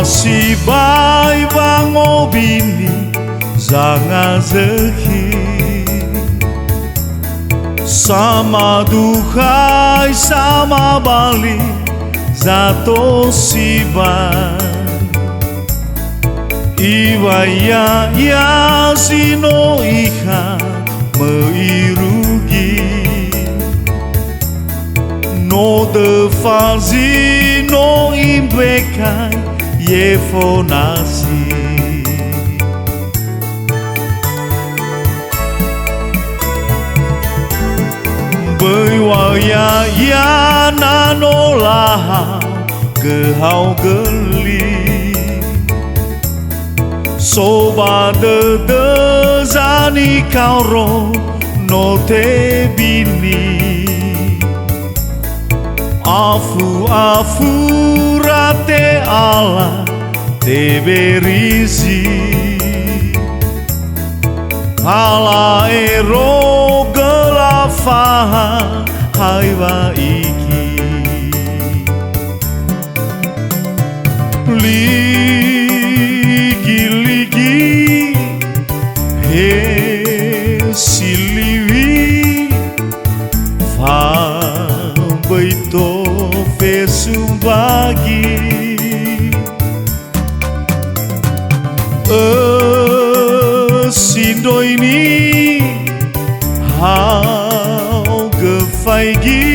si bai bango bini zanga zehi sama duhai sama bali zato si bai iwaya ya sino iha meirugi no de fazi no imbekai ye fonasi bewaya ya nanolah gehau geli soba de zani kauro no te bini afu rate ala te berisi ala ero gelafaha haiwa iki Ligi he Siliwi fa beito fesumbagi sindo ini hau gefaigi